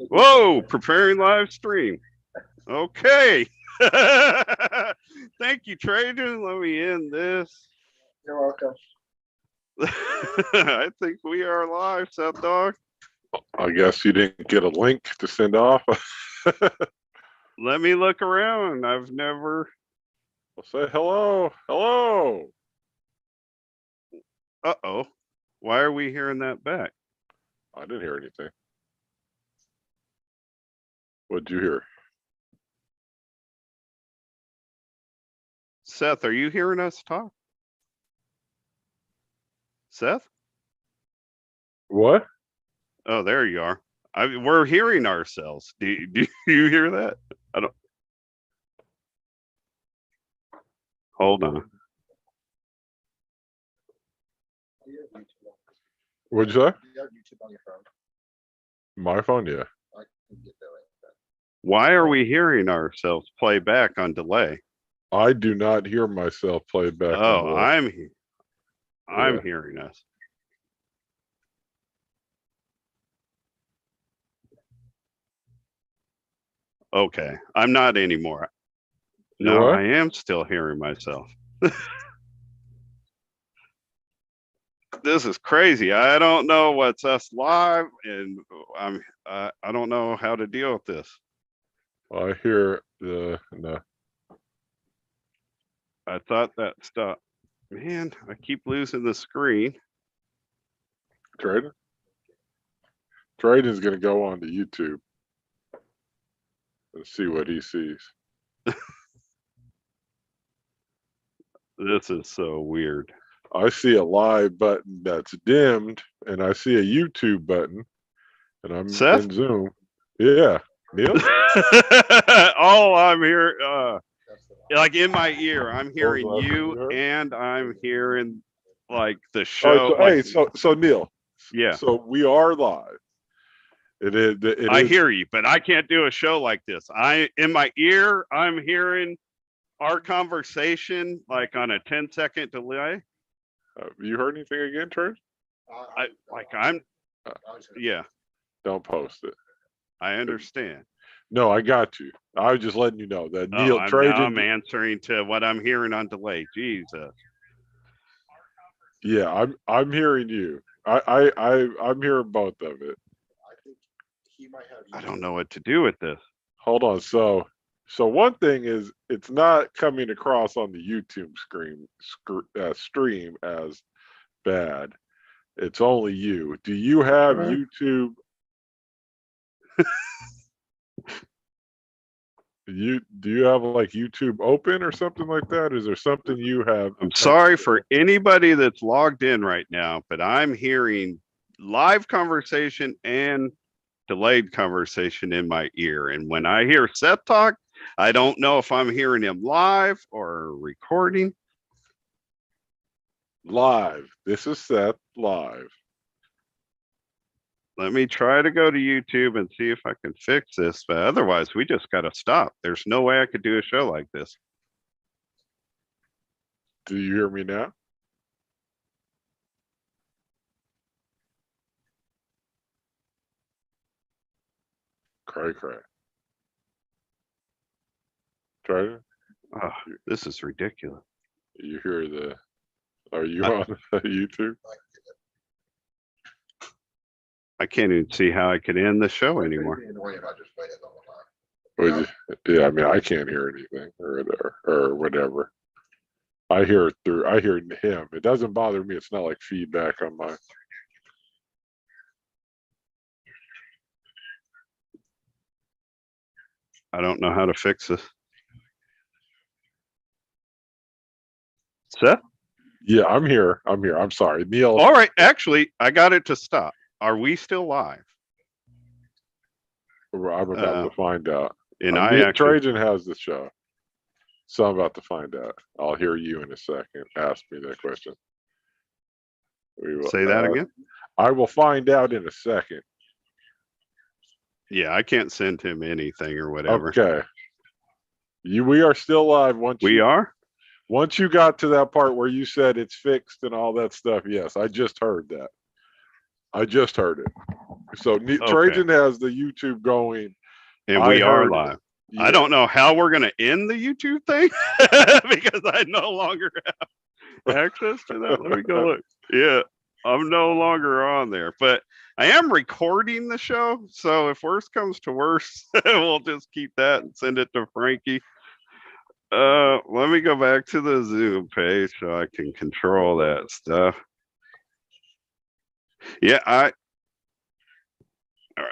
Whoa, preparing live stream. Okay. Thank you, Trajan. Let me end this. You're welcome. I think we are live, Seth Dog. I guess you didn't get a link to send off. Let me look around. I've never. I'll say hello. Hello. Uh-oh. Why are we hearing that back? I didn't hear anything. What'd you hear? Seth, are you hearing us talk? Seth? What? Oh, there you are. We're hearing ourselves. Do you hear that? I don't. Hold on. What'd you say? You have YouTube on your phone. My phone, yeah. I can get that right. Why are we hearing ourselves play back on delay? I do not hear myself play back. Oh, I'm Yeah. hearing us. Okay, I'm not anymore. No, what? I am still hearing myself. This is crazy. I don't know what's us live, and I don't know how to deal with this. I hear the no. I thought that stopped. Man, I keep losing the screen. Traden? Traden's gonna go on to YouTube and see what he sees. This is so weird. I see a live button that's dimmed, and I see a YouTube button, and I'm Seth? in Zoom. Yeah, Neil. Oh, I'm here. Like in my ear, I'm hearing last thing you you, heard? and I'm hearing like the All show. right, so Neil. Yeah. So we are live. It is. I hear you, but I can't do a show like this. In my ear, I'm hearing our conversation like on a 10-second delay. You heard anything again, Trent? Yeah. Don't post it. I understand. No, I got you. I was just letting you know that Neil I'm answering to what I'm hearing on delay. Jesus. Yeah, I'm hearing you. I'm hearing both of it. I think he might have. I don't know what to do with this. Hold on. So one thing is it's not coming across on the YouTube stream as bad. It's only you. Do you have YouTube? Do you have like YouTube open or something like that? Is there something you have? I'm sorry for anybody that's logged in right now, but I'm hearing live conversation and delayed conversation in my ear. And when I hear Seth talk, I don't know if I'm hearing him live or recording. Live. This is Seth live. Let me try to go to YouTube and see if I can fix this, but otherwise we just got to stop. There's no way I could do a show like this. Do you hear me now? Cray. Try it. Oh, this is ridiculous. You hear the? Are you on YouTube? I can't even see how I could end the show anymore. Yeah, I mean, I can't hear anything or whatever. I hear him. It doesn't bother me. It's not like feedback on mine. I don't know how to fix this. Seth? Yeah, I'm here. I'm sorry, Neil. All right, actually, I got it to stop. Are we still live? I'm about to find out. And Trajan has the show, so I'm about to find out. I'll hear you in a second. Ask me that question. Say that again. I will find out in a second. Yeah, I can't send him anything or whatever. Okay. We are still live. Once you got to that part where you said it's fixed and all that stuff, yes, I just heard that. I just heard it. So Trajan has the YouTube going. And I we are heard- live. Yeah. I don't know how we're going to end the YouTube thing because I no longer have access to that. Let me go look. Yeah, I'm no longer on there, but I am recording the show. So if worst comes to worst, we'll just keep that and send it to Frankie. Let me go back to the Zoom page so I can control that stuff. Yeah, all right,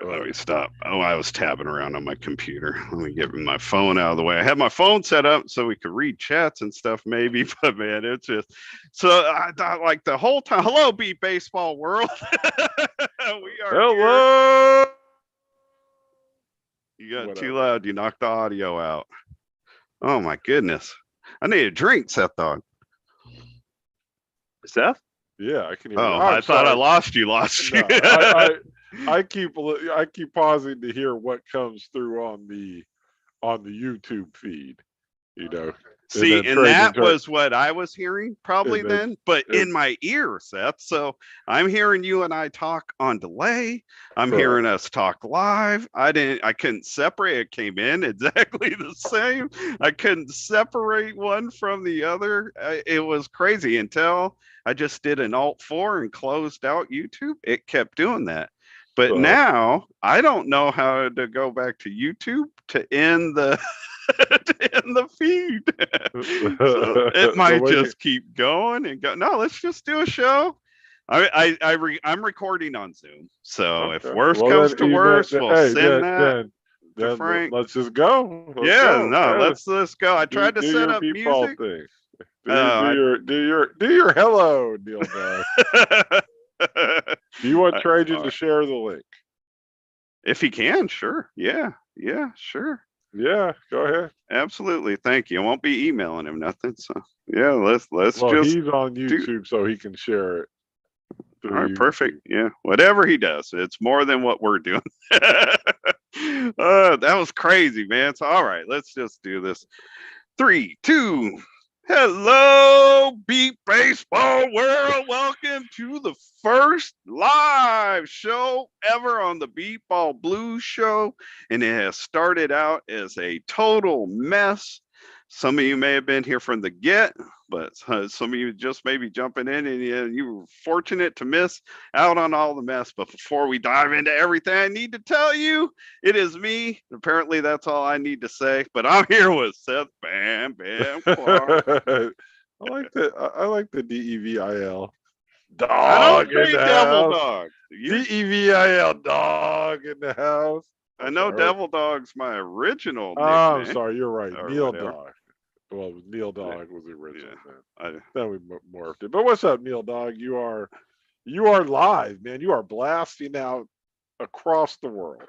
let me stop. Oh, I was tabbing around on my computer. Let me get my phone out of the way. I had my phone set up so we could read chats and stuff, maybe, but man, it's just so I thought like the whole time. Hello, Beat Baseball World. We are Hello. here. You got Whatever. too loud. You knocked the audio out. Oh my goodness. I need a drink, Seth Dog. Seth? Yeah, I can hear. Oh, you. I thought I sorry. lost you. Lost you. No, I keep pausing to hear what comes through on the YouTube feed. You know. See, then and Trajan that turn- was what I was hearing probably And then- then, but in my ear, Seth. So I'm hearing you and I talk on delay. I'm Correct. hearing us talk live. I couldn't separate. It came in exactly the same. I couldn't separate one from the other. It was crazy until I just did an Alt-4 and closed out YouTube. It kept doing that. But So- now I don't know how to go back to YouTube to end the to end the feed. So it might when just keep going and go. No, let's just do a show. I'm recording on Zoom. So if Okay. worst Well, comes then, to you- worst, then- we'll hey, send that. then Frank. let's just go. Let's Yeah, go. no, Yeah. let's go. I tried to do set your up Beepball music. thing. I- Do your hello, Neil Dog. Do you want I- Trajan all to right. share the link? If he can, sure. Yeah, sure. Yeah, go ahead. Absolutely. Thank you. I won't be emailing him nothing. So yeah, let's Well, just he's on YouTube, so he can share it. all through right, perfect. YouTube. Yeah, whatever he does, it's more than what we're doing. That was crazy, man. So, all right, let's just do this. 3, 2. Hello, Beat Baseball World. Welcome to the first live show ever on the Beepball Blues Show. And it has started out as a total mess. Some of you may have been here from the get, but some of you just may be jumping in and you were fortunate to miss out on all the mess. But before we dive into everything I need to tell you, it is me. Apparently, that's all I need to say. But I'm here with Seth Bam Bam Clark. I like the DEVIL. I Dog don't in say the Devil house. Dog. DEVIL dog in the house. I know Sorry. Devil Dog's my original Oh, I'm nickname. sorry, you're right. Or Neil whatever. Dog. Well, it was Neil Dog was the original. I, Then we morphed it. But what's up, Neil Dog? You are live, man. You are blasting out across the world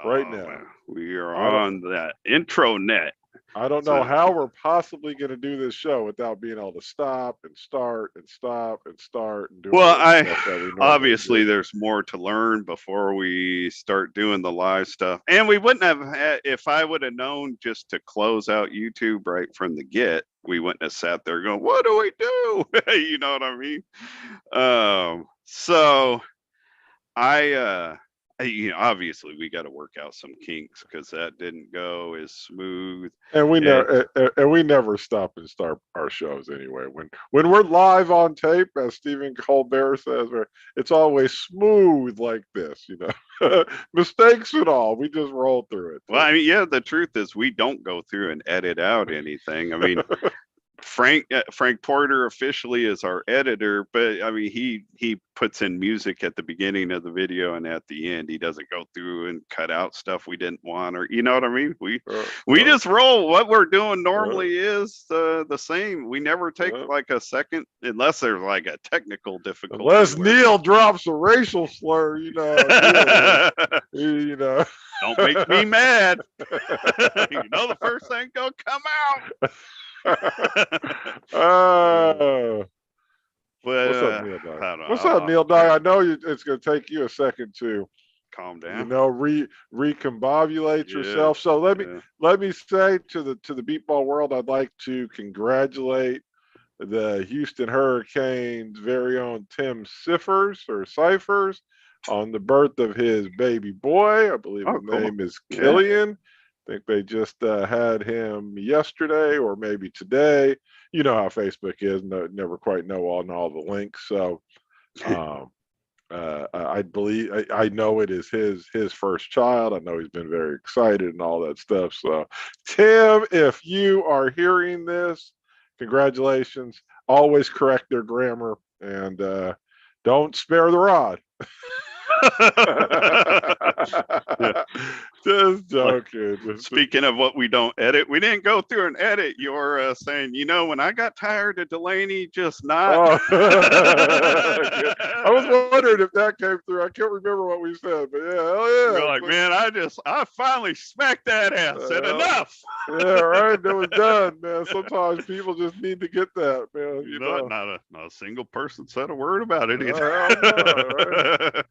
right oh, now. man, we are I don't- on that intro net. I don't know how we're possibly going to do this show without being able to stop and start and stop and start and do. Well, all the stuff that we normally obviously do. there's more to learn before we start doing the live stuff. And we wouldn't have had, if I would have known just to close out YouTube right from the get, we wouldn't have sat there going, what do we do? You know what I mean? So obviously we got to work out some kinks because that didn't go as smooth. And we Yeah. never stop and start our shows anyway. When we're live on tape, as Stephen Colbert says, it's always smooth like this, you know. Mistakes and all, we just roll through it. Well, I mean, yeah, the truth is we don't go through and edit out anything. I mean, Frank Porter officially is our editor, but I mean he puts in music at the beginning of the video and at the end. He doesn't go through and cut out stuff we didn't want, or you know what I mean. We just roll. What we're doing normally is the same. We never take like a second unless there's like a technical difficulty. Unless Neil drops a racial slur, you know. You know. Don't make me mad. You know the first thing gonna come out. Oh. But, What's up, Neil Dog? I don't know. What's up, Neil Dog? I know it's going to take you a second to, Calm down. you know, recombobulate yourself. So let me say to the Beepball world, I'd like to congratulate the Houston Hurricanes' very own Tim Cyphers on the birth of his baby boy. I believe Oh, his cool. name is Yeah. Killian. I think they just had him yesterday or maybe today. You know how Facebook is, never quite know all the links. So um, I believe I know it is his first child. I know he's been very excited and all that stuff. So Tim, if you are hearing this, congratulations. Always correct their grammar and don't spare the rod. Yeah. Just Like, joking. speaking of what we don't edit, we didn't go through and edit your saying, when I got tired of Delaney just not. Oh, I was wondering if that came through. I can't remember what we said, but yeah, hell yeah. You're like, man, I finally smacked that ass. Said enough. Yeah, right. It was done, man. Sometimes people just need to get that, man. You know. Not a single person said a word about it Hell no, right? either.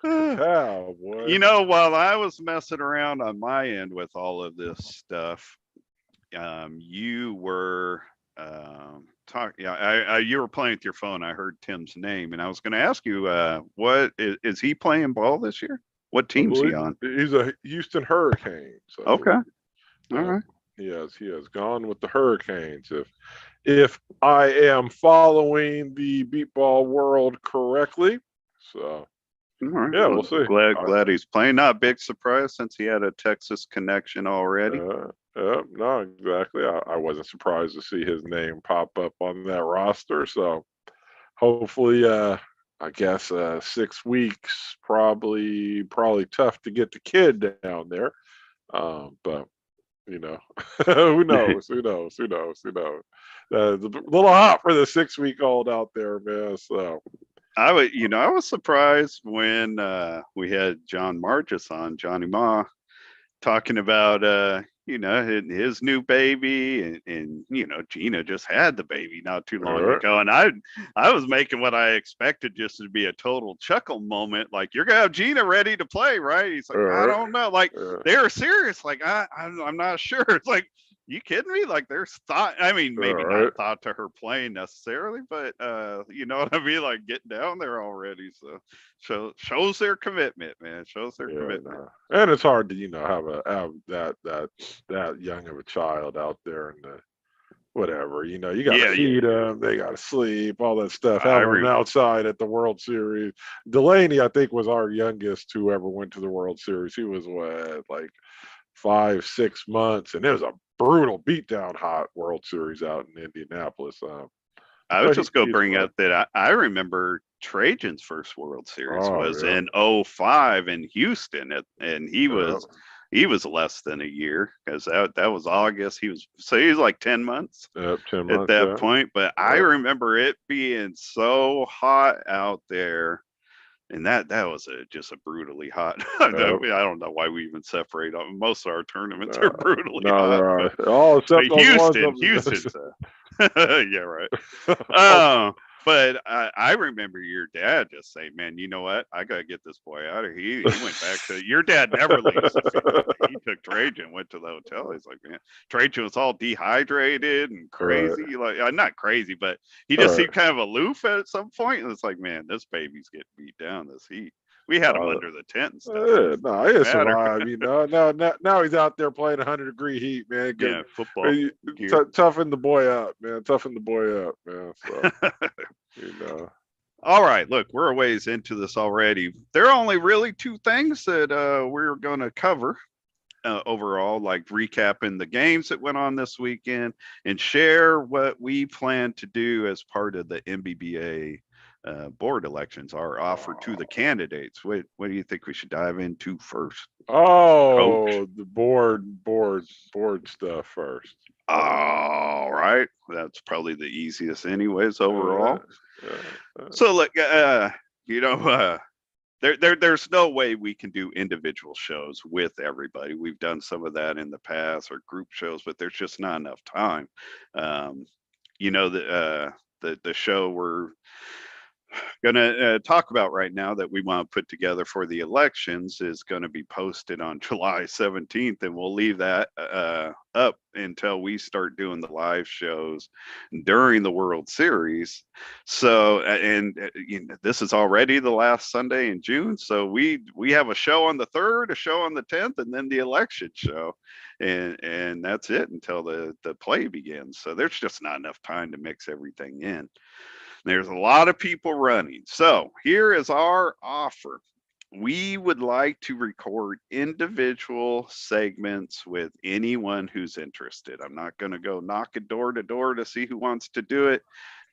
Cow, boy. While I was messing around on my end with all of this stuff, you were talking. Yeah, you were playing with your phone. I heard Tim's name, and I was going to ask you, what is he playing ball this year? What team's he on? He's a Houston Hurricanes. Okay, all right. He has gone with the Hurricanes. If I am following the beatball world correctly, so. All right. Yeah, we'll see. Glad he's playing. Not a big surprise since he had a Texas connection already. No, exactly. I wasn't surprised to see his name pop up on that roster. So hopefully, I guess 6 weeks probably tough to get the kid down there. But who knows? Who knows? A little hot for the 6-week-old out there, man. So. I was surprised when we had John Margis on, Johnny Ma, talking about his new baby, and Gina just had the baby not too long ago, and I was making what I expected just to be a total chuckle moment, like, you're gonna have Gina ready to play, right? He's like, I don't know, like, they're serious, like, I'm not sure. It's like, you kidding me? Like, there's thought. I mean, maybe not thought to her playing necessarily, but you know what I mean? Like, getting down there already. So shows their commitment, man. Shows their commitment. No. And it's hard to have that young of a child out there in the whatever. You got to feed them. They got to sleep. All that stuff. Having them outside at the World Series. Delaney, I think, was our youngest who ever went to the World Series. He was like 5-6 months, and it was a brutal beatdown hot World Series out in Indianapolis. I was just going to bring up that I remember Trajan's first World Series was in 2005 in Houston, and he was less than a year, because that was August. He was like 10 months, 10 months at that point. But I remember it being so hot out there. And that was just a brutally hot. I don't know why we even separate them. Most of our tournaments are brutally hot. All except Houston. Yeah, right. But I remember your dad just saying, "Man, you know what? I gotta get this boy out of here." He went back to your dad. Never leaves. He took Trajan, went to the hotel. He's like, "Man, Trajan was all dehydrated and crazy. Like, not crazy, but he just seemed kind of aloof at some point." And it's like, "Man, this baby's getting beat down this heat." We had him under the tent and stuff. No, he survived. Now he's out there playing 100-degree heat, man. Football. Toughen the boy up, man. Toughen the boy up, man. So, All right, look, we're a ways into this already. There are only really 2 things that we're going to cover overall, like recapping the games that went on this weekend and share what we plan to do as part of the MBBA board elections are offered to the candidates. What do you think we should dive into first? The board stuff first. All right, that's probably the easiest anyways overall. So look, there's no way we can do individual shows with everybody. We've done some of that in the past, or group shows, but there's just not enough time. The show going to talk about right now that we want to put together for the elections is going to be posted on July 17th, and we'll leave that up until we start doing the live shows during the World Series. So, and this is already the last Sunday in June, so we have a show on the 3rd, a show on the 10th, and then the election show, and that's it until the play begins. So there's just not enough time to mix everything in. There's a lot of people running. So here is our offer. We would like to record individual segments with anyone who's interested. I'm not going to go knocking door to door to see who wants to do it.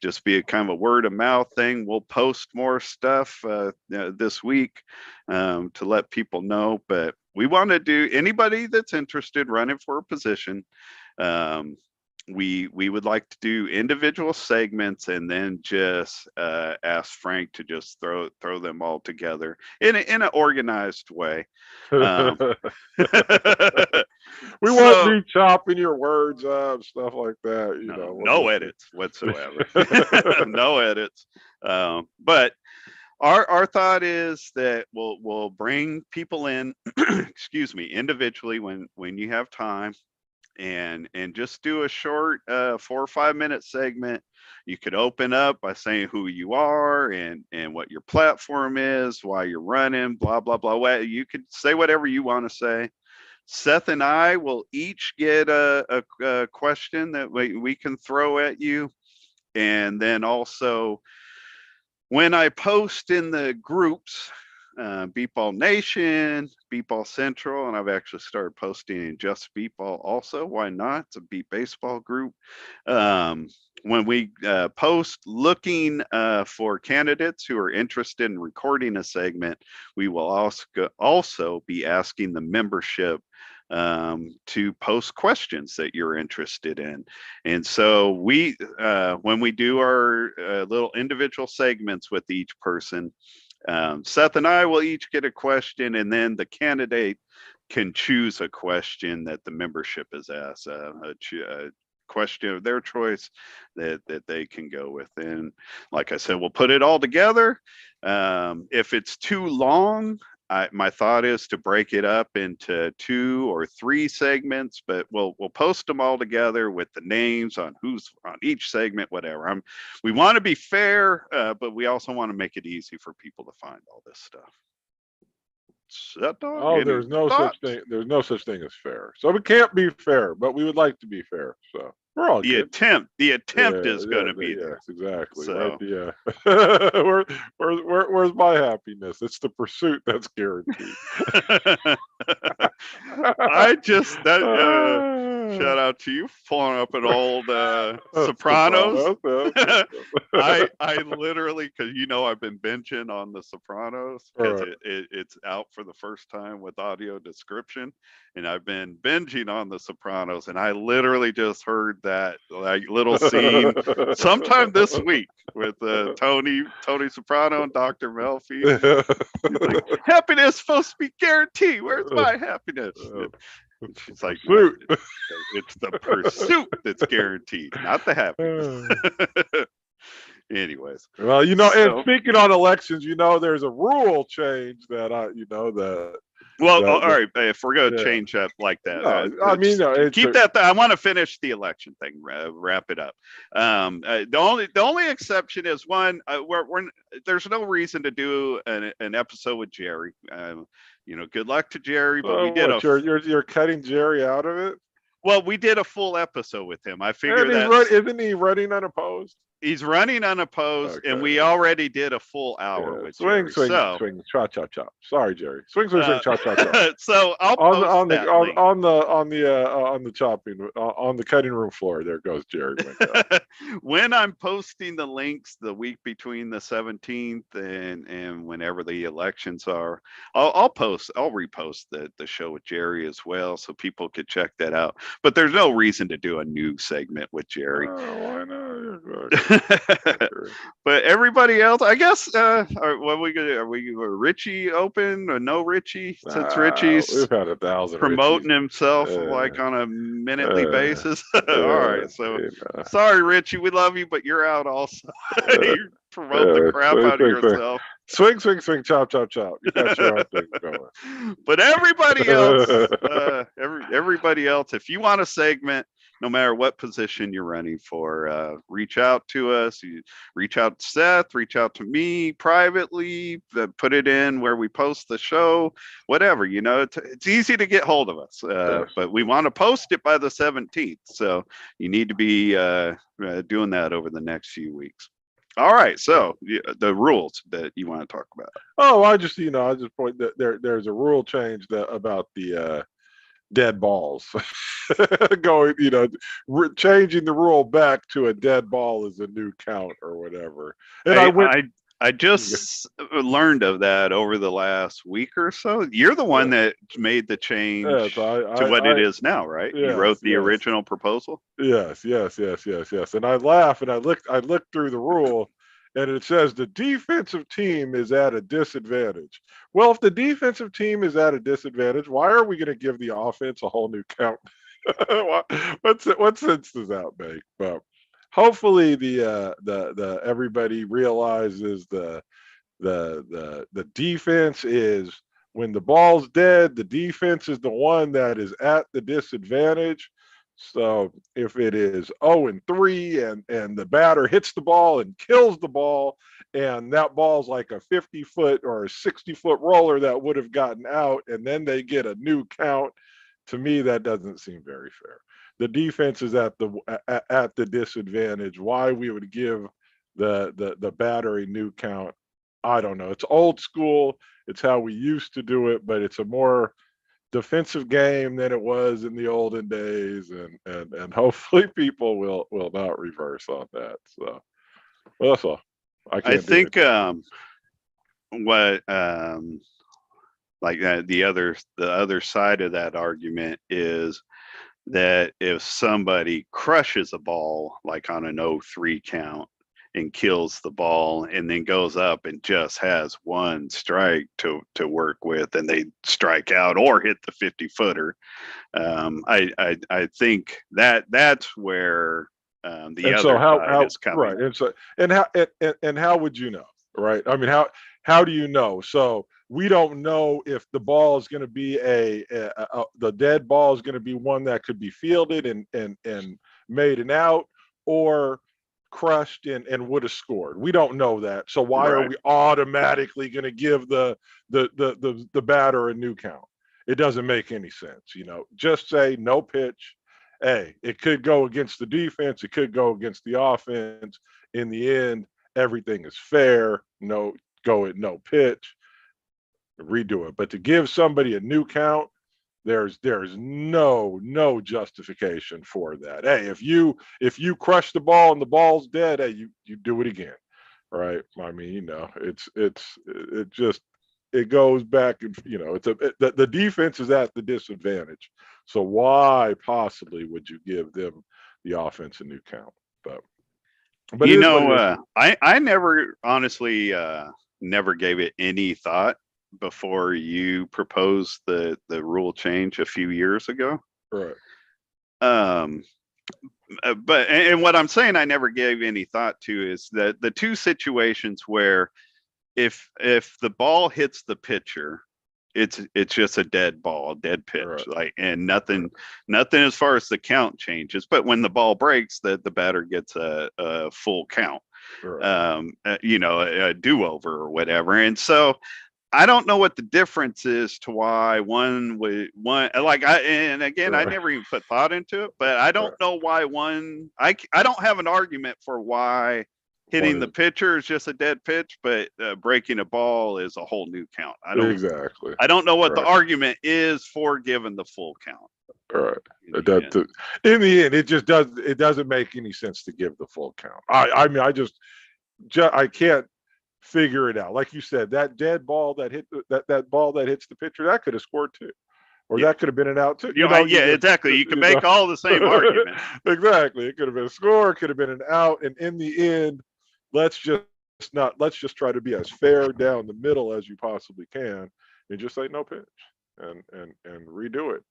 Just be a kind of a word of mouth thing. We'll post more stuff this week to let people know. But we want to do anybody that's interested running for a position. We would like to do individual segments and then just ask Frank to just throw them all together in an organized way. We won't be chopping your words up, stuff like that. No edits whatsoever. No edits. But our thought is that we'll bring people in, excuse me, individually when you have time. And just do a short 4 or 5 minute segment. You could open up by saying who you are and what your platform is, why you're running, blah, blah, blah. You could say whatever you want to say. Seth and I will each get a question that we can throw at you. And then also, when I post in the groups, Beepball Nation, Beepball Central, and I've actually started posting in Just Beepball also. Why not? It's a beep baseball group. When we post looking for candidates who are interested in recording a segment, we will also be asking the membership to post questions that you're interested in. And so when we do our little individual segments with each person, Seth and I will each get a question, and then the candidate can choose a question that the membership is asked, a question of their choice that they can go with. And like I said, we'll put it all together. If it's too long, my thought is to break it up into 2 or 3 segments, but we'll post them all together with the names on who's on each segment, whatever. We want to be fair, but we also want to make it easy for people to find all this stuff. There's no such thing. There's no such thing as fair. So we can't be fair, but we would like to be fair. So we're all the good. attempt is going to be there. Yes, exactly. So. Right, where's my happiness? It's the pursuit that's guaranteed. Shout out to you pulling up an old Sopranos. I literally, because I've been binging on the Sopranos because it's out for the first time with audio description, and I've been binging on the Sopranos, and I literally just heard that little scene sometime this week with Tony Soprano and Dr. Melfi. He's like, happiness is supposed to be guaranteed. Where's my happiness? She's like, no, it's the pursuit that's guaranteed, not the happiness. Anyways, well, and speaking on elections, there's a rule change that all right, if we're going to change up like that, keep that. I want to finish the election thing, wrap it up. The only exception is one, there's no reason to do an episode with Jerry. Good luck to Jerry, but we did you're cutting Jerry out of it. Well, we did a full episode with him. I figured isn't he running unopposed? He's running unopposed, and we already did a full hour with Jerry. Swing, chop, chop, chop. Sorry, Jerry. Swing, chop, chop, chop. So I'll post on that the chopping on the cutting room floor. There goes Jerry. When I'm posting the links the week between the 17th and whenever the elections are, I'll repost the show with Jerry as well, so people could check that out. But there's no reason to do a new segment with Jerry. Why not? But everybody else, I guess, what are we gonna? Are Richie open or no Richie? Since Richie's we've had 1,000 promoting himself like on a minutely basis. All right, so sorry, Richie, we love you, but you're out also. promote the crap swing, out of swing, swing. yourself. Swing, chop, chop, chop. You got your own thing going. But everybody else, everybody else, if you want a segment, no matter what position you're running for, reach out to us. You reach out to Seth, reach out to me privately, put it in where we post the show, whatever. It's easy to get hold of us, but we want to post it by the 17th. So you need to be doing that over the next few weeks. All right, so the rules that you want to talk about. Oh, I just point that there's a rule change about the dead balls going, changing the rule back to a dead ball is a new count or whatever. And I just learned of that over the last week or so. You're the one that made the change to what it is now, right? You wrote the original proposal. Yes. And I laugh and I looked through the rule, and it says the defensive team is at a disadvantage. Well, if the defensive team is at a disadvantage, why are we going to give the offense a whole new count? What sense does that make? But hopefully the everybody realizes the defense is, when the ball's dead, the defense is the one that is at the disadvantage. So if it is 0-3 and the batter hits the ball and kills the ball, and that ball's like a 50-foot or a 60-foot roller that would have gotten out, and then they get a new count, to me that doesn't seem very fair. The defense is at the disadvantage. Why we would give the batter a new count, I don't know. It's old school. It's how we used to do it, but it's a more defensive game than it was in the olden days, and hopefully people will not reverse on that. So, well, that's all. I think what the other side of that argument is that if somebody crushes a ball like on an 0-3 count and kills the ball and then goes up and just has one strike to work with, and they strike out or hit the 50-footer, I think that's where the other side is coming. Right. And how would you know? Right. I mean, how do you know? So we don't know if the ball is going to be the dead ball is going to be one that could be fielded and made an out, or crushed and would have scored. We don't know that. So why are we automatically going to give the batter a new count? It doesn't make any sense. Just say no pitch. Hey, it could go against the defense. It could go against the offense. In the end, everything is fair. Go at no pitch. Redo it. But to give somebody a new count, there's no justification for that. Hey, if you crush the ball and the ball's dead, hey, you do it again, right? I mean, it goes back, and the defense is at the disadvantage. So why possibly would you give them the offense a new count? But I never honestly never gave it any thought before you proposed the rule change a few years ago. Right. But what I'm saying I never gave any thought to is that the two situations where if the ball hits the pitcher, it's just a dead ball, dead pitch, right. And nothing as far as the count changes. But when the ball breaks, the batter gets a full count, right. A do-over or whatever. And so I don't know what the difference is to why I never even put thought into it, but I don't know why I don't have an argument for why hitting the pitcher is just a dead pitch, but breaking a ball is a whole new count. I don't know what the argument is for giving the full count. All right. In the end, it doesn't make any sense to give the full count. I mean, I can't figure it out. Like you said, that dead ball that hit that ball that hits the pitcher, that could have scored too, or that could have been an out too. Exactly. You can make all the same arguments. Exactly. It could have been a score, it could have been an out, and in the end, let's just try to be as fair down the middle as you possibly can, and just say no pitch and redo it.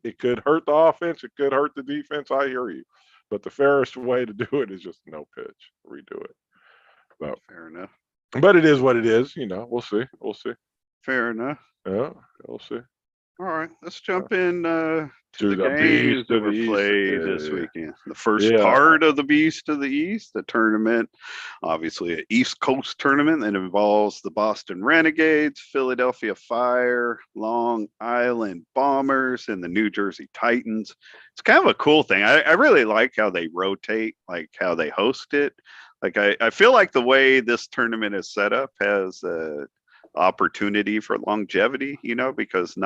It could hurt the offense, it could hurt the defense. I hear you, but the fairest way to do it is just no pitch, redo it. Fair enough. But it is what it is. We'll see. We'll see. Fair enough. Yeah, we'll see. All right, let's jump in to To the the games Beast that of the were East. played this Yeah. weekend. The first Yeah. part of the Beast of the East, the tournament, obviously an East Coast tournament that involves the Boston Renegades, Philadelphia Fire, Long Island Bombers, and the New Jersey Titans. It's kind of a cool thing. I really like how they rotate, like how they host it. Like I feel like the way this tournament is set up has opportunity for longevity, because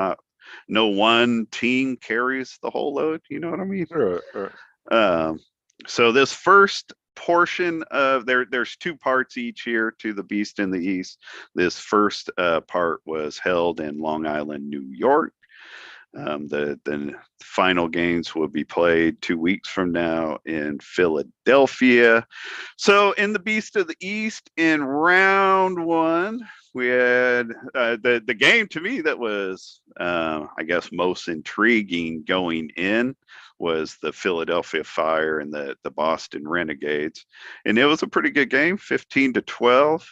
no one team carries the whole load. You know what I mean? Right. Um, so this first portion of there's two parts each year to the Beast in the East. This first part was held in Long Island, New York. The final games will be played 2 weeks from now in Philadelphia. So in the Beast of the East, in round one, we had the game to me that was, I guess, most intriguing going in was the Philadelphia Fire and the Boston Renegades, and it was a pretty good game, 15-12.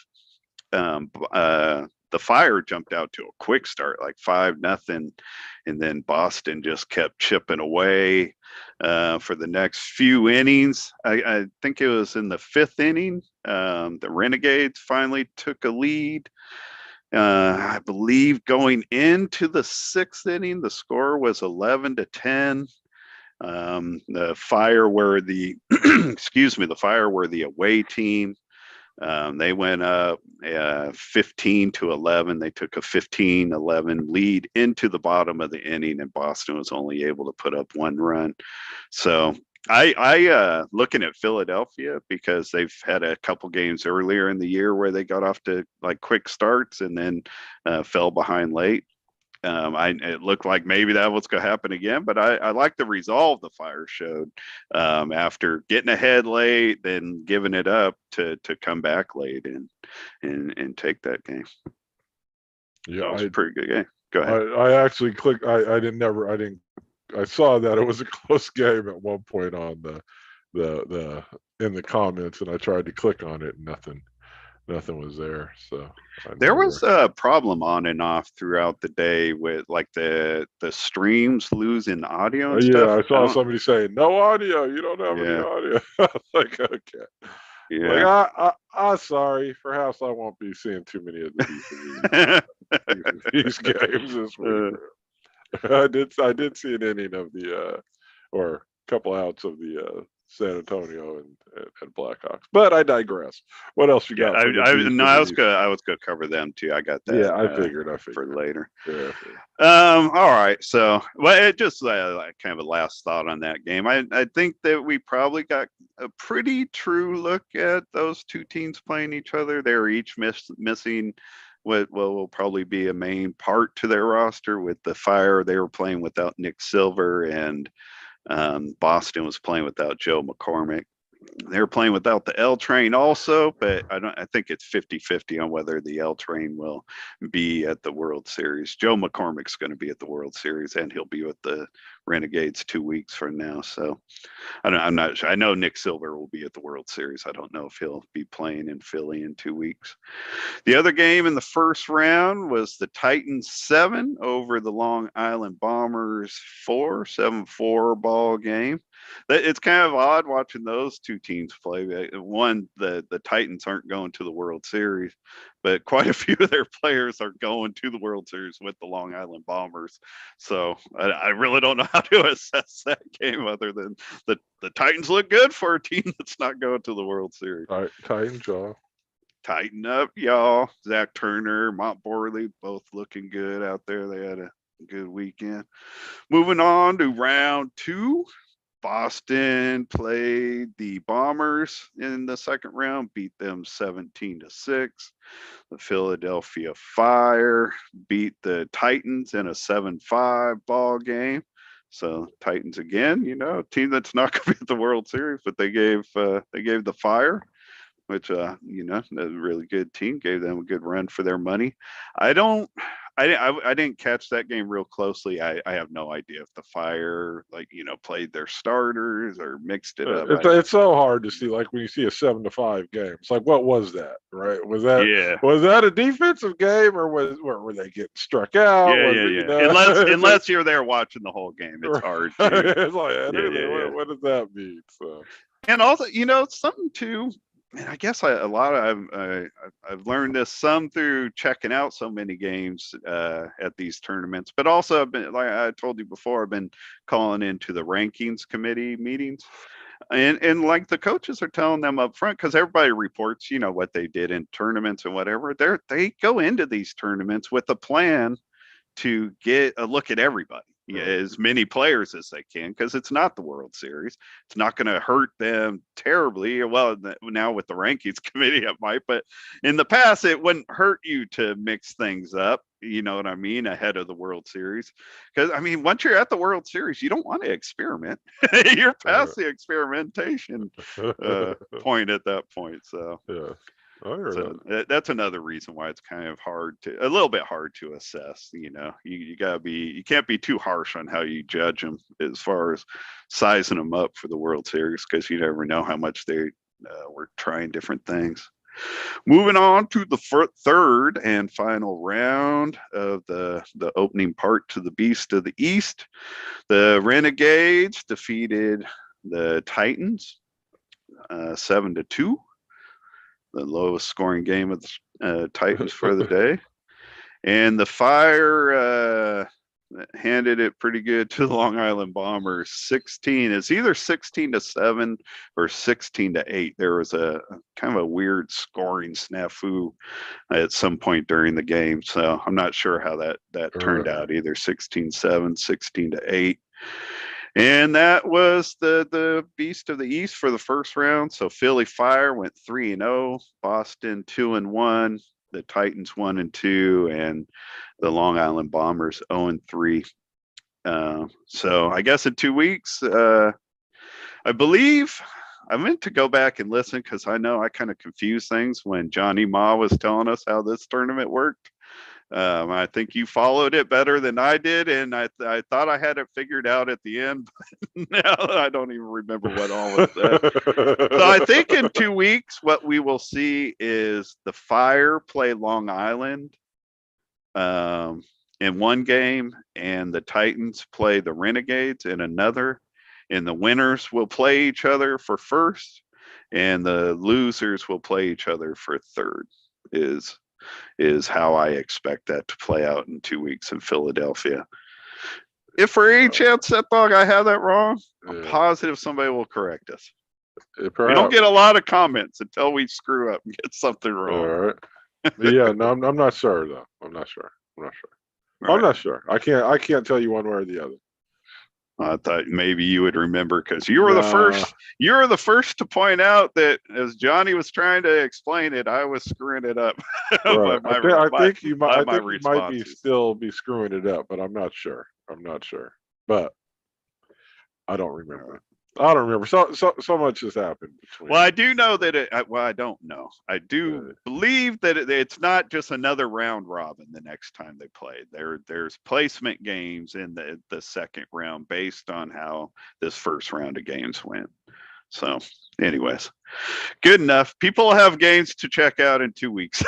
The Fire jumped out to a quick start, like 5-0, and then Boston just kept chipping away for the next few innings. I think it was in the fifth inning, the Renegades finally took a lead. I believe going into the sixth inning, the score was 11-10. The Fire were the the Fire were the away team. They went up 15-11. They took a 15-11 lead into the bottom of the inning, and Boston was only able to put up one run. So I looking at Philadelphia, because they've had a couple games earlier in the year where they got off to like quick starts and then fell behind late. It looked like maybe that was going to happen again, but I like the resolve the Fire showed after getting ahead late, then giving it up to come back late and take that game. Yeah, That was a pretty good game. Go ahead. I actually clicked. I saw that it was a close game at one point on the in the comments, and I tried to click on it, and nothing was there. So There was a problem on and off throughout the day with like the streams losing audio and stuff. I saw somebody saying no audio. You don't have any Yeah. audio. I was like, okay. Yeah. Like I'm sorry. Perhaps I won't be seeing too many of these games this week. I did see an inning of the or a couple outs of the San Antonio and Blackhawks, but I digress. What else you got? I was gonna cover them too. I got that. Yeah, I figured for later. Yeah. All right. So, well, it just like kind of a last thought on that game. I think that we probably got a pretty true look at those two teams playing each other. They're each missing what will probably be a main part to their roster. With the Fire, they were playing without Nick Silver, and Boston was playing without Joe McCormick. They're playing without the L train also, but I think it's 50-50 on whether the L train will be at the World Series. Joe McCormick's going to be at the World Series, and he'll be with the Renegades 2 weeks from now. So I'm not sure. I know Nick Silver will be at the World Series. I don't know if he'll be playing in Philly in 2 weeks. The other game in the first round was the Titans 7 over the Long Island Bombers 4, 7-4 ball game. It's kind of odd watching those two teams play. One, the Titans aren't going to the World Series, but quite a few of their players are going to the World Series with the Long Island Bombers. So I really don't know how to assess that game other than the Titans look good for a team that's not going to the World Series. Titans, y'all. Tighten up, y'all. Zach Turner, Montborley, both looking good out there. They had a good weekend. Moving on to round 2. Boston played the Bombers in the second round, beat them 17-6. The Philadelphia Fire beat the Titans in a 7-5 ball game. So Titans again, a team that's not going to be at the World Series, but they gave the Fire, which a really good team, gave them a good run for their money. I don't I didn't catch that game real closely. I have no idea if the Fire played their starters or mixed it up. It's so hard to see, like when you see a 7-5 game. It's like, what was that, right? Yeah, Was that a defensive game, or were they getting struck out? Was it, yeah. Unless it's like, unless you're there watching the whole game, it's hard to. it's like, Yeah. what does that mean? So And also, something too. And I guess I've learned this some through checking out so many games at these tournaments, but also I've been, like I told you before, I've been calling into the rankings committee meetings, and like the coaches are telling them up front, because everybody reports what they did in tournaments and whatever. They go into these tournaments with a plan to get a look at everybody, as many players as they can, because it's not the World Series. It's not going to hurt them terribly. Well, now with the rankings committee, it might, but in the past, it wouldn't hurt you to mix things up. You know what I mean? Ahead of the World Series. Because, I mean, once you're at the World Series, you don't want to experiment. You're past the experimentation point at that point. So, yeah. I heard so that's another reason why it's kind of a little bit hard to assess. You can't be too harsh on how you judge them as far as sizing them up for the World Series, because you never know how much they were trying different things. Moving on to the third and final round of the opening part to the Beast of the East, the Renegades defeated the Titans 7-2. The lowest scoring game of the Titans for the day. And the Fire handed it pretty good to the Long Island Bombers. 16. It's either 16-7 or 16-8. There was a kind of a weird scoring snafu at some point during the game. So I'm not sure how that turned out, either 16-7, 16-8. And that was the Beast of the East for the first round. So Philly Fire went 3-0, Boston 2-1, the Titans 1-2, and the Long Island Bombers 0-3. So I guess in 2 weeks, I believe I meant to go back and listen, because I know I kind of confused things when Johnny Ma was telling us how this tournament worked. I think you followed it better than I did, and I thought I had it figured out at the end, but now I don't even remember what all was said. So I think in 2 weeks, what we will see is the Fire play Long Island in one game, and the Titans play the Renegades in another, and the winners will play each other for first, and the losers will play each other for third. Is how I expect that to play out in 2 weeks in Philadelphia. If for any chance that dog I have that wrong, I'm positive somebody will correct us. We don't get a lot of comments until we screw up and get something wrong. All right. Yeah, no, I'm not sure though. I'm not sure. I'm not sure. I can't tell you one way or the other. I thought maybe you would remember, because you were the first. You were the first to point out that as Johnny was trying to explain it, I was screwing it up. Right. I think you might still be screwing it up, but I'm not sure. But I don't remember. So much has happened between. Well, I do know that I don't know. I do believe that it's not just another round robin the next time they play. There's placement games in the second round based on how this first round of games went. So, anyways, good enough. People have games to check out in 2 weeks,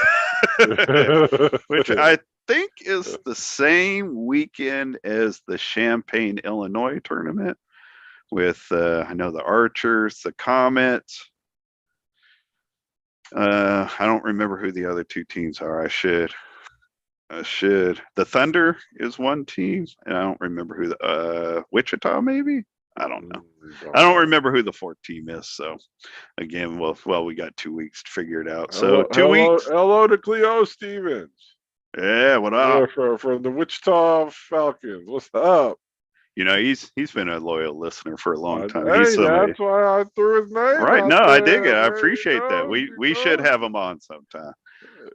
which I think is the same weekend as the Champaign, Illinois tournament. With I know the Archers, the Comets. I don't remember who the other two teams are. I should. The Thunder is one team, and I don't remember who the Wichita maybe. I don't know. I don't remember who the fourth team is. So again, well, we got 2 weeks to figure it out. So 2 weeks. Hello to Cleo Stevens. Yeah, what up? Yeah, from the Wichita Falcons. What's up? He's been a loyal listener for a long time. Hey, that's why I threw his name. Right. No, I dig it. I appreciate that. We should have him on sometime.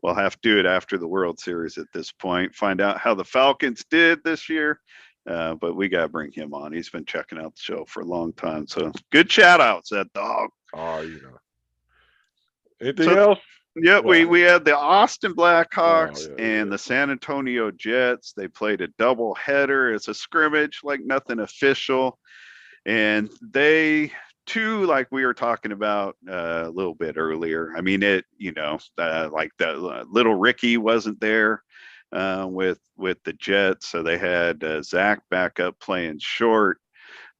We'll have to do it after the World Series at this point. Find out how the Falcons did this year. But we got to bring him on. He's been checking out the show for a long time. So good shout outs, that dog. Oh, Anything else? Yeah, Well, we had the Austin Blackhawks yeah, and the San Antonio Jets. They played a double header. It's a scrimmage, like nothing official. And they too, like we were talking about a little bit earlier. I mean, like the little Ricky wasn't there with the Jets, so they had Zach back up playing short.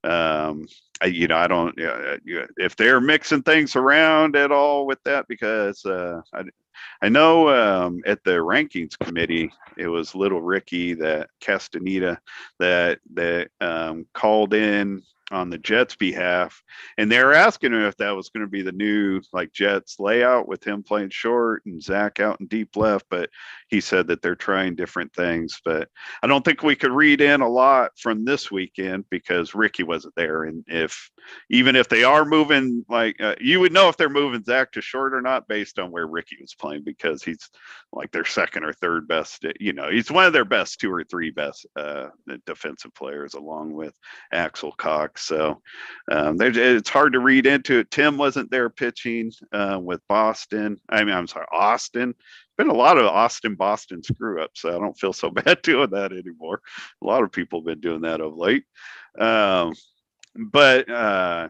I don't if they're mixing things around at all with that, because I know at the rankings committee, it was little Ricky that Castaneda that called in on the Jets behalf, and they were asking him if that was going to be the new like Jets layout with him playing short and Zach out in deep left, but he said that they're trying different things. But I don't think we could read in a lot from this weekend because Ricky wasn't there, and even if they are moving, like you would know if they're moving Zach to short or not based on where Ricky was playing, because he's like their second or third best. He's one of their best two or three best defensive players, along with Axel Cox. So it's hard to read into it. Tim wasn't there pitching with Boston. I'm sorry, Austin. Been a lot of Boston screw ups, so I don't feel so bad doing that anymore. A lot of people have been doing that of late. But I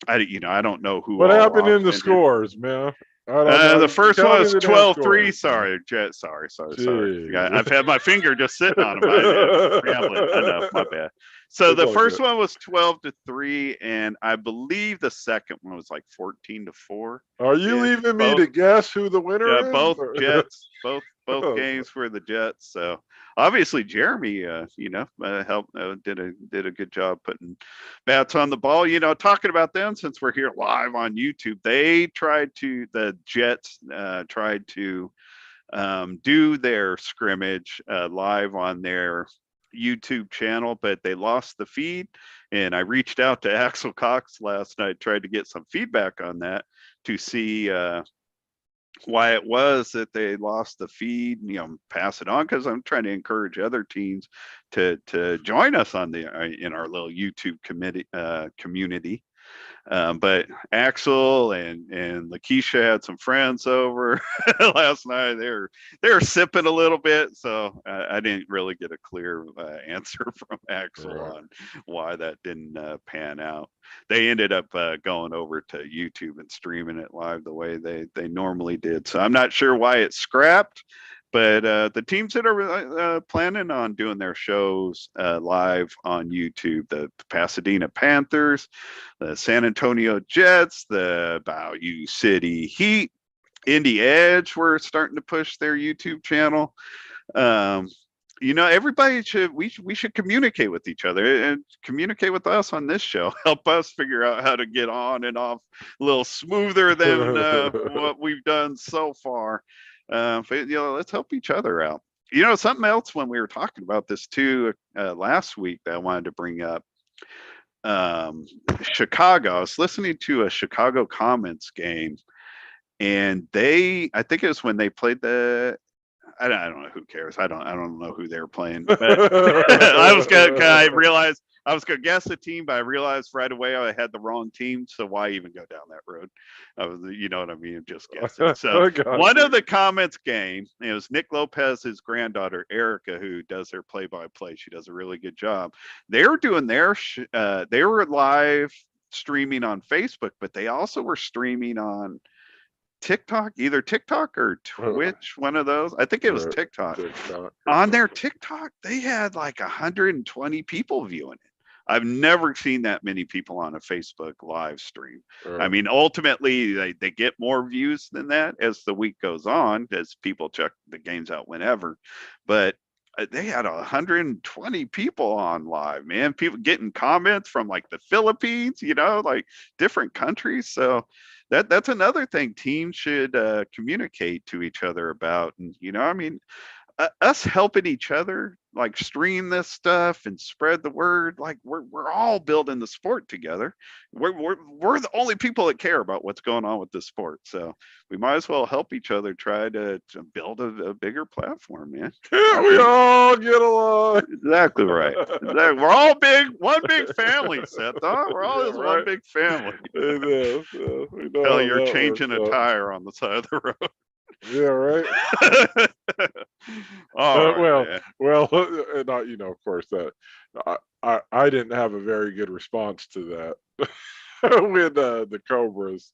don't know who. what all happened in the lost there. scores, man? I'm not The first tell one me was the damn 12-3. scores, man. Sorry, Jet. Sorry. Jeez. Yeah, I've had my finger just sitting on them. I'm rambling. Enough. My bad. So It's the all first good. one was 12-3, and I believe the second one was like 14-4. Are you Ish. leaving me to guess who the winner is? Both Jets, both Oh, games were the Jets. So obviously Jeremy, helped, did a good job putting bats on the ball. Talking about them, since we're here live on YouTube, the Jets tried to do their scrimmage live on their YouTube channel, but they lost the feed. And I reached out to Axel Cox last night, tried to get some feedback on that to see why it was that they lost the feed, pass it on, because I'm trying to encourage other teams to join us on in our little YouTube community. But Axel and Lakeisha had some friends over last night. They were sipping a little bit, so I didn't really get a clear answer from Axel right. on why that didn't pan out. They ended up going over to YouTube and streaming it live the way they normally did. So I'm not sure why it's scrapped. But the teams that are planning on doing their shows live on YouTube, the Pasadena Panthers, the San Antonio Jets, the Bayou City Heat, Indy Edge were starting to push their YouTube channel. Everybody we should communicate with each other and communicate with us on this show. Help us figure out how to get on and off a little smoother than what we've done so far. But let's help each other out. Something else when we were talking about this too last week that I wanted to bring up. Chicago. I was listening to a Chicago Comets game, and I think it was when they played I don't know, who cares. I don't know who they were playing. But I realized I was gonna guess a team, but I realized right away I had the wrong team. So why even go down that road? You know what I mean? Just guessing. So one of the Comets game, it was Nick Lopez's granddaughter Erica who does their play-by-play. She does a really good job. They were doing they were live streaming on Facebook, but they also were streaming on TikTok, either TikTok or Twitch, one of those. I think it was TikTok. On their TikTok, they had like 120 people viewing it. I've never seen that many people on a Facebook live stream. I mean, ultimately, they get more views than that as the week goes on, as people check the games out whenever. But they had 120 people on live, man. People getting comments from like the Philippines, like different countries. So that's another thing teams should communicate to each other about. And I mean, us helping each other, like stream this stuff and spread the word, like we're all building the sport together. We're the only people that care about what's going on with the sport, so we might as well help each other try to build a bigger platform, man. Can't we all get along? Exactly right. Exactly. We're all one big family, Seth. Huh? We're all just one big family. It is. We know Hell, how you're that changing works a out. tire on the side of the road. Yeah, right. All right, Well, man. well, and I, of course, that I didn't have a very good response to that when the Cobras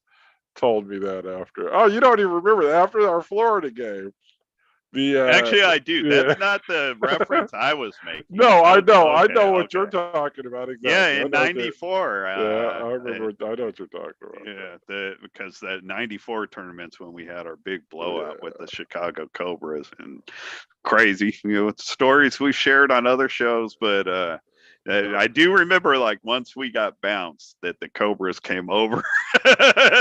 told me that after. Oh, you don't even remember that after our Florida game. The Actually, I do. yeah. That's not the reference I was making. No, I know, I Okay, know what you're okay. talking about Yeah, exactly. I in know what you're, '94. yeah, I remember. I know what you're talking about. Yeah, because that '94 tournament's when we had our big blowout with Yeah, the Chicago Cobras, and crazy, it's stories we shared on other shows, but I do remember, like, once we got bounced, that the Cobras came over.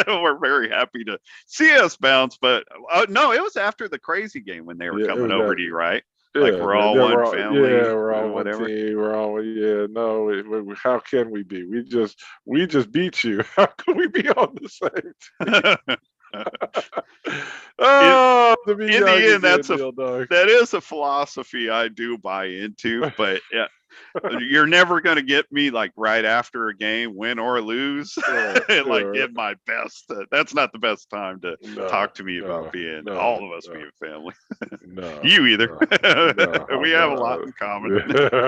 We're very happy to see us bounce, but no, it was after the crazy game when they were yeah, it coming was over that. to you, right? Like, Yeah, we're all yeah, one yeah, family, we're all one whatever. team. We're all, yeah. No, how can we be? We just beat you. How can we be on the same team? in, Oh, to be in young the end, again, Neil Dog. that is a philosophy I do buy into, but yeah, you're never going to get me, like, right after a game, win or lose, like, Yeah, in my best. That's not the best time to no, talk to me about no, being no, all of us no, being family. no, You either. no, no. We I'm have a lot not. in common. Yeah.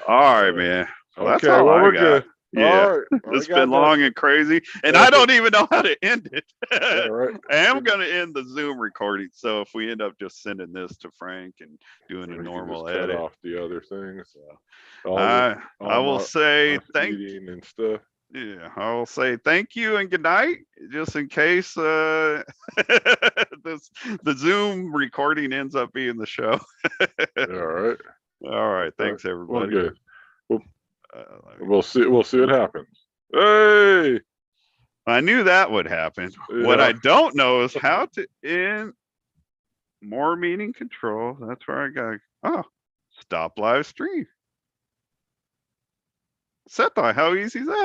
All right, man. Well, that's Okay, all well, I we're got. good. Yeah. All right, I It's been got long nothing. and crazy, and I Okay. don't even know how to end it. Yeah, right. I am going to end the Zoom recording. So if we end up just sending this to Frank and doing a We can just normal cut edit, off the other things. I I All will say my thank feeding and stuff. yeah, I will say thank you and good night, just in case this the Zoom recording ends up being the show. All right. All right, All right. thanks Well, everybody. good. We'll, Uh, we'll see. We'll see what happens. Hey. I knew that would happen. What Yeah. I don't know is how to end more meeting control. That's where I got stop live stream. Set how easy is that?